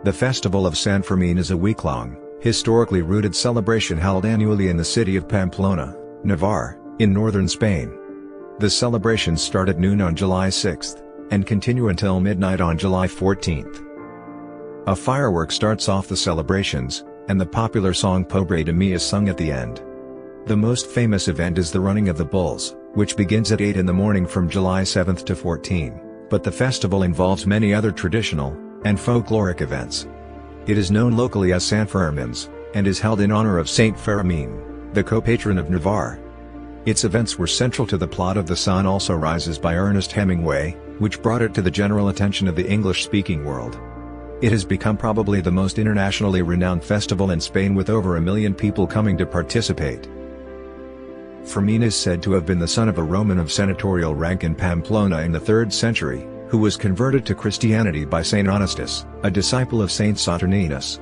The festival of San Fermín is a week-long, historically rooted celebration held annually in the city of Pamplona, Navarre, in northern Spain. The celebrations start at noon on July 6th, and continue until midnight on July 14th. A firework starts off the celebrations, and the popular song Pobre is sung at the end. The most famous event is the running of the bulls, which begins at 8 in the morning from July 7th to 14, but the festival involves many other traditional and folkloric events. It is known locally as Sanfermines, and is held in honor of Saint Fermin, the co-patron of Navarre. Its events were central to the plot of The Sun Also Rises by Ernest Hemingway, which brought it to the general attention of the English-speaking world. It has become probably the most internationally renowned festival in Spain, with over 1 million people coming to participate. Fermin is said to have been the son of a Roman of senatorial rank in Pamplona in the 3rd century, who was converted to Christianity by Saint Ernest, a disciple of Saint Sanfermines.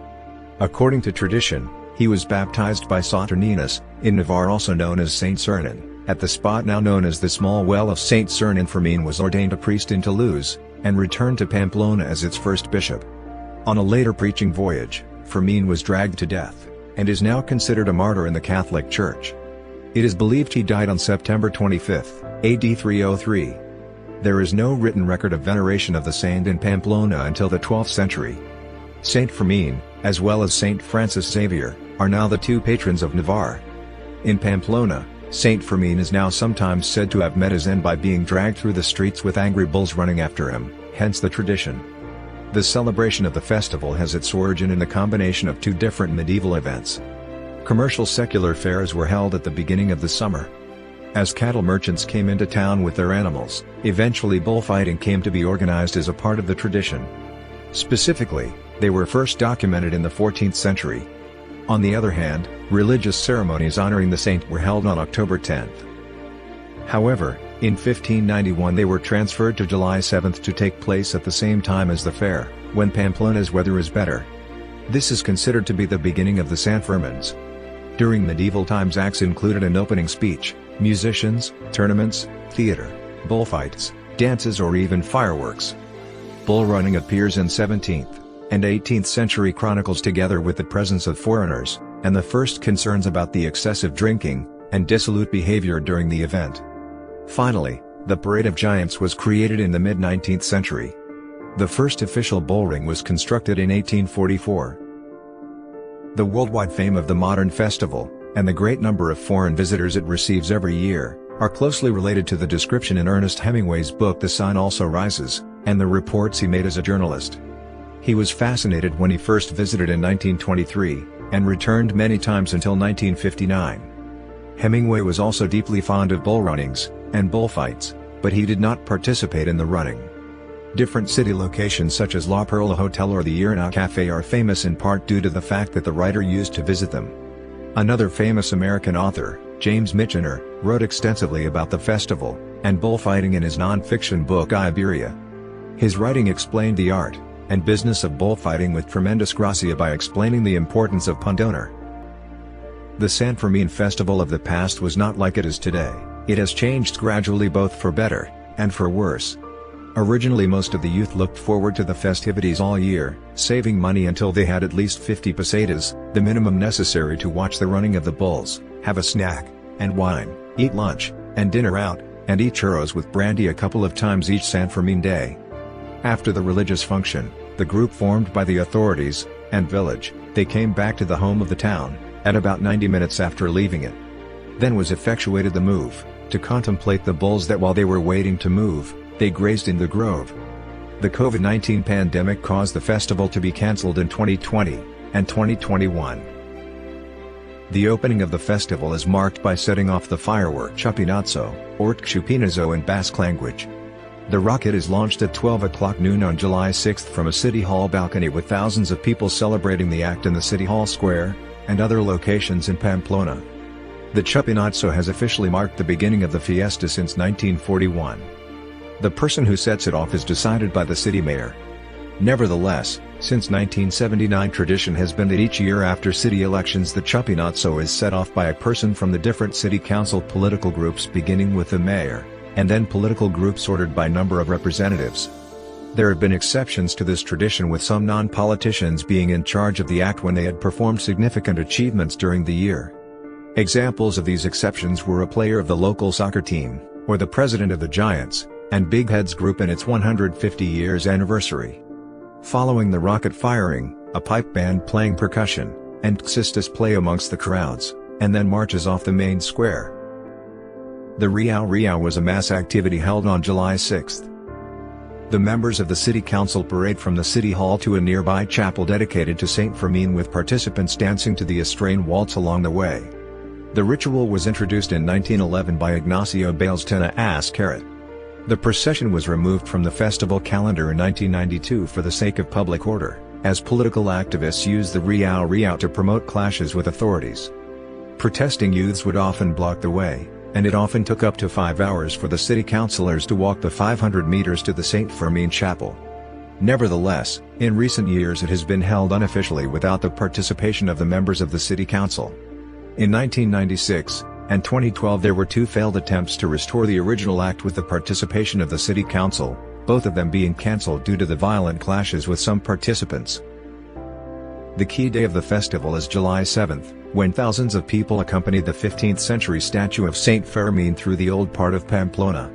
According to tradition, he was baptized by Sanfermines, in Navarre also known as Saint Fermin, at the spot now known as the Small Well of Saint Fermin, was ordained a priest in Toulouse, and returned to Pamplona as its first bishop. On a later preaching voyage, Fermin was dragged to death, and is now considered a martyr in the Catholic Church. It is believed he died on September 25, AD 303. There is no written record of veneration of the saint in Pamplona until the 12th century. Saint Fermin, as well as Saint Francis Xavier, are now the two patrons of Navarre. In Pamplona, Saint Fermin is now sometimes said to have met his end by being dragged through the streets with angry bulls running after him, hence the tradition. The celebration of the festival has its origin in the combination of two different medieval events. Commercial secular fairs were held at the beginning of the summer. As cattle merchants came into town with their animals, eventually bullfighting came to be organized as a part of the tradition. Specifically, they were first documented in the 14th century. On the other hand, religious ceremonies honoring the saint were held on October 10th. However, in 1591 they were transferred to July 7th to take place at the same time as the fair, when Pamplona's weather is better. This is considered to be the beginning of the Sanfermines. During medieval times, acts included an opening speech, musicians, tournaments, theater, bullfights, dances, or even fireworks. Bull running appears in 17th and 18th century chronicles together with the presence of foreigners, and the first concerns about the excessive drinking and dissolute behavior during the event. Finally, the Parade of Giants was created in the mid-19th century. The first official bullring was constructed in 1844. The worldwide fame of the modern festival, and the great number of foreign visitors it receives every year, are closely related to the description in Ernest Hemingway's book The Sun Also Rises, and the reports he made as a journalist. He was fascinated when he first visited in 1923, and returned many times until 1959. Hemingway was also deeply fond of bull runnings and bullfights, but he did not participate in the running. Different city locations such as La Perla Hotel or the Irna Café are famous in part due to the fact that the writer used to visit them. Another famous American author, James Michener, wrote extensively about the festival and bullfighting in his non-fiction book Iberia. His writing explained the art and business of bullfighting with tremendous gracia by explaining the importance of pun d'honneur. The San Fermin festival of the past was not like it is today. It has changed gradually, both for better and for worse. Originally, most of the youth looked forward to the festivities all year, saving money until they had at least 50 pesetas, the minimum necessary to watch the running of the bulls, have a snack and wine, eat lunch and dinner out, and eat churros with brandy a couple of times each San Fermin day. After the religious function, the group formed by the authorities and village, they came back to the home of the town, at about 90 minutes after leaving it. Then was effectuated the move, to contemplate the bulls that while they were waiting to move, they grazed in the grove. The COVID-19 pandemic caused the festival to be cancelled in 2020 and 2021. The opening of the festival is marked by setting off the firework Chupinazo, or Chupinazo in Basque language. The rocket is launched at 12 o'clock noon on July 6 from a City Hall balcony, with thousands of people celebrating the act in the City Hall Square and other locations in Pamplona. The Chupinazo has officially marked the beginning of the fiesta since 1941. The person who sets it off is decided by the city mayor. Nevertheless, since 1979, tradition has been that each year after city elections the Chupinazo is set off by a person from the different city council political groups, beginning with the mayor, and then political groups ordered by number of representatives. There have been exceptions to this tradition, with some non-politicians being in charge of the act when they had performed significant achievements during the year. Examples of these exceptions were a player of the local soccer team, or the president of the Giants and Big Heads group in its 150 years anniversary. Following the rocket firing, a pipe band playing percussion and xistas play amongst the crowds, and then marches off the main square. The Riau Riau was a mass activity held on July 6. The members of the city council parade from the city hall to a nearby chapel dedicated to Saint Fermin, with participants dancing to the Estrain waltz along the way. The ritual was introduced in 1911 by Ignacio Bailstena Ascaret. The procession was removed from the festival calendar in 1992 for the sake of public order, as political activists used the Riau Riau to promote clashes with authorities. Protesting youths would often block the way, and it often took up to 5 hours for the city councillors to walk the 500 meters to the Saint Fermin chapel. Nevertheless, in recent years it has been held unofficially without the participation of the members of the city council. In 1996 and 2012 there were 2 failed attempts to restore the original act with the participation of the city council, both of them being cancelled due to the violent clashes with some participants. The key day of the festival is July 7th, when thousands of people accompanied the 15th-century statue of Saint Fermin through the old part of Pamplona.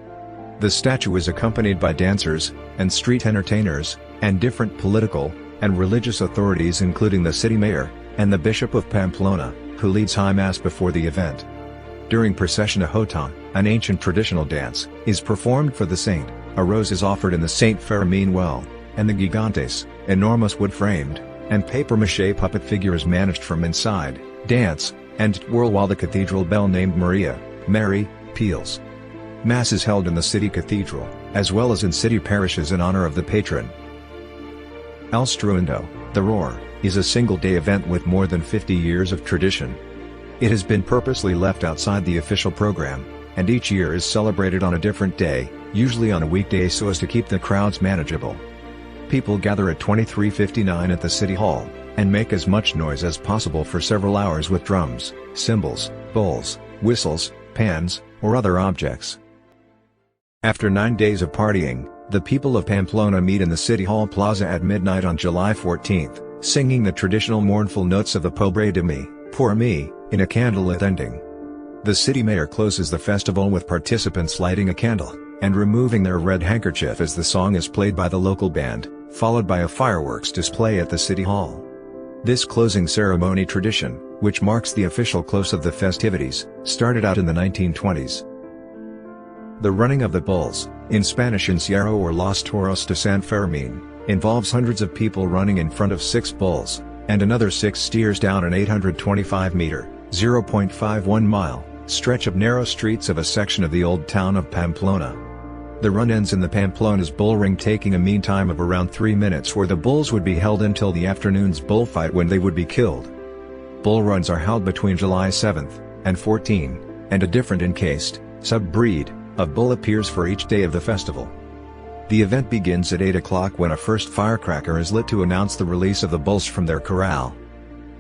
The statue is accompanied by dancers, and street entertainers, and different political and religious authorities, including the city mayor, and the Bishop of Pamplona, who leads High Mass before the event. During procession, a hotan, an ancient traditional dance, is performed for the saint. A rose is offered in the Saint Fermin well, and the gigantes, enormous wood-framed and papier-mâché puppet figures managed from inside, dance and twirl while the cathedral bell named Mary, peals. Mass is held in the city cathedral, as well as in city parishes in honor of the patron. El Struendo, the roar, is a single-day event with more than 50 years of tradition. It has been purposely left outside the official program, and each year is celebrated on a different day, usually on a weekday, so as to keep the crowds manageable. People gather at 2359 at the City Hall, and make as much noise as possible for several hours with drums, cymbals, bowls, whistles, pans, or other objects. After 9 days of partying, the people of Pamplona meet in the City Hall Plaza at midnight on July 14th, singing the traditional mournful notes of the Pobre de mi, Poor Me, in a candlelit ending. The city mayor closes the festival with participants lighting a candle and removing their red handkerchief as the song is played by the local band, followed by a fireworks display at the City Hall. This closing ceremony tradition, which marks the official close of the festivities, started out in the 1920s. The running of the bulls, in Spanish Encierro or Los Toros de San Fermin, involves hundreds of people running in front of 6 bulls, and another 6 steers down an 825-meter, 0.51-mile, stretch of narrow streets of a section of the old town of Pamplona. The run ends in the Pamplona's bull ring, taking a mean time of around 3 minutes, where the bulls would be held until the afternoon's bullfight, when they would be killed. Bull runs are held between July 7th and 14, and a different encased, sub-breed, of bull appears for each day of the festival. The event begins at 8 o'clock when a first firecracker is lit to announce the release of the bulls from their corral.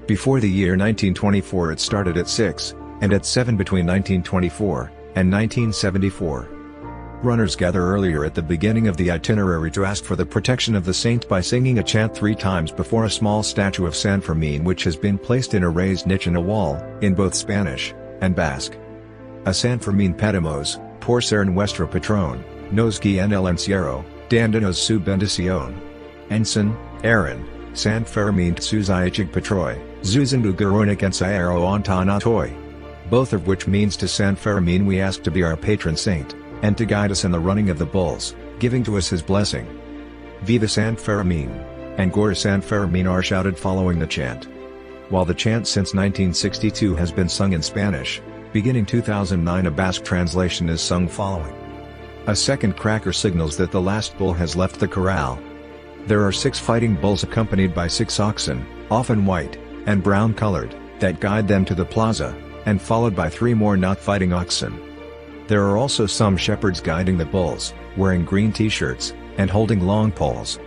Before the year 1924 it started at 6, and at 7 between 1924 and 1974. Runners gather earlier at the beginning of the itinerary to ask for the protection of the saint by singing a chant 3 times before a small statue of San Fermin, which has been placed in a raised niche in a wall, in both Spanish and Basque. A San Fermin pedimos, por ser nuestro patrón, nos guía en el encierro, dándonos su bendición. Ensign, Aaron, San Fermin sus iachig patroy, zuzandu garonik encierro antanatoy. Both of which means, to San Fermin we ask to be our patron saint, and to guide us in the running of the bulls, giving to us his blessing. Viva San Fermin, and Gora San Fermin are shouted following the chant. While the chant since 1962 has been sung in Spanish, beginning 2009 a Basque translation is sung following. A second cracker signals that the last bull has left the corral. There are 6 fighting bulls accompanied by 6 oxen, often white and brown colored, that guide them to the plaza, and followed by 3 more not fighting oxen. There are also some shepherds guiding the bulls, wearing green t-shirts, and holding long poles.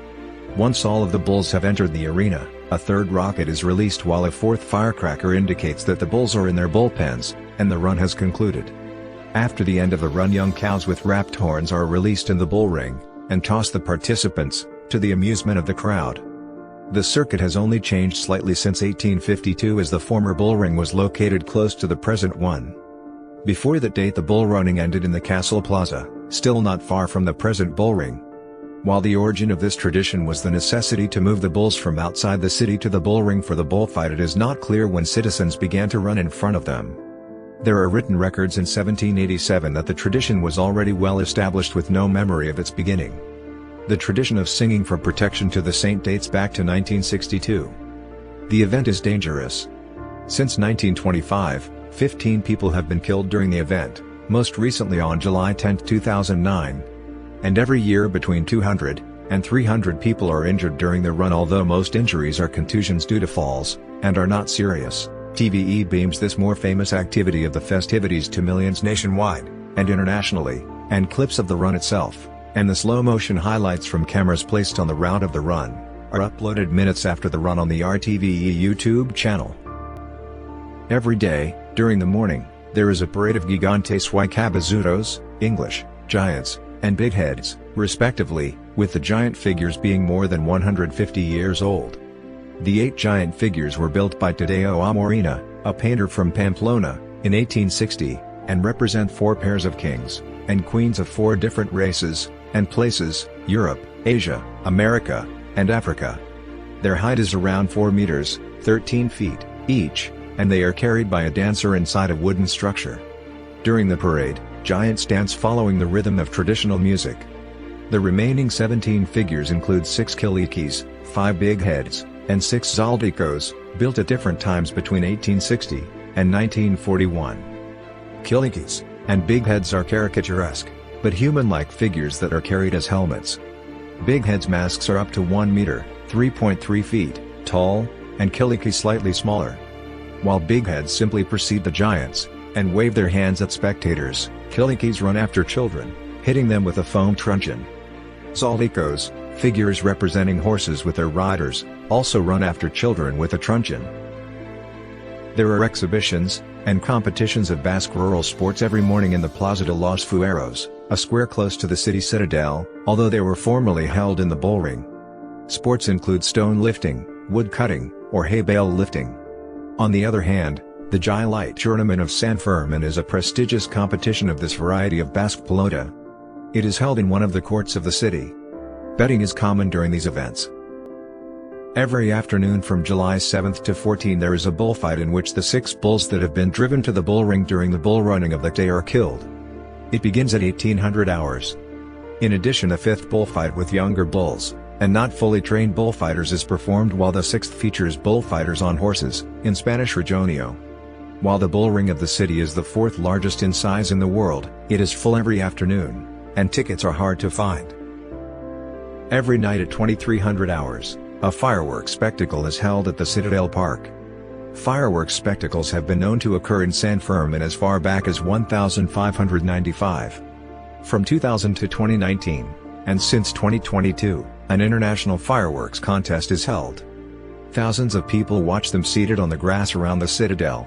Once all of the bulls have entered the arena, a 3rd rocket is released, while a 4th firecracker indicates that the bulls are in their bullpens, and the run has concluded. After the end of the run, young cows with wrapped horns are released in the bull ring, and toss the participants, to the amusement of the crowd. The circuit has only changed slightly since 1852 as the former bullring was located close to the present one. Before that date the bull running ended in the Castle Plaza, still not far from the present bullring. While the origin of this tradition was the necessity to move the bulls from outside the city to the bullring for the bullfight, it is not clear when citizens began to run in front of them. There are written records in 1787 that the tradition was already well established with no memory of its beginning. The tradition of singing for protection to the saint dates back to 1962. The event is dangerous. Since 1925, 15 people have been killed during the event, most recently on July 10, 2009. And every year between 200 and 300 people are injured during the run, although most injuries are contusions due to falls, and are not serious. TVE beams this more famous activity of the festivities to millions nationwide, and internationally, and clips of the run itself, and the slow-motion highlights from cameras placed on the route of the run, are uploaded minutes after the run on the RTVE YouTube channel. Every day, during the morning, there is a parade of gigantes y cabezudos, English, giants, and big heads, respectively, with the giant figures being more than 150 years old. The 8 giant figures were built by Tadeo Amorina, a painter from Pamplona, in 1860, and represent 4 pairs of kings and queens of 4 different races and places: Europe, Asia, America, and Africa. Their height is around 4 meters, 13 feet, each, and they are carried by a dancer inside a wooden structure. During the parade, giants dance following the rhythm of traditional music. The remaining 17 figures include 6 kilikis, 5 big heads, and 6 zaldikos, built at different times between 1860 and 1941. Kilikis and big heads are caricaturesque, but human-like figures that are carried as helmets. Big heads' masks are up to 1 meter, 3.3 feet, tall, and kiliki slightly smaller. While big heads simply precede the giants, and wave their hands at spectators, kilikis run after children, hitting them with a foam truncheon. Zaldikos, figures representing horses with their riders, also run after children with a truncheon. There are exhibitions and competitions of Basque rural sports every morning in the Plaza de los Fueros, a square close to the city citadel, although they were formerly held in the bullring. Sports include stone lifting, wood cutting, or hay bale lifting. On the other hand, the Jai-Light Tournament of San Fermin is a prestigious competition of this variety of Basque pelota. It is held in one of the courts of the city. Betting is common during these events. Every afternoon from July 7 to 14 there is a bullfight in which the 6 bulls that have been driven to the bullring during the bull running of that day are killed. It begins at 1800 hours. In addition, a 5th bullfight with younger bulls, and not fully trained bullfighters, is performed, while the 6th features bullfighters on horses, in Spanish Rejonio. While the bullring of the city is the 4th largest in size in the world, it is full every afternoon, and tickets are hard to find. Every night at 2300 hours, a fireworks spectacle is held at the Citadel Park. Fireworks spectacles have been known to occur in San Fermin as far back as 1595. From 2000 to 2019, and since 2022, an international fireworks contest is held. Thousands of people watch them seated on the grass around the Citadel.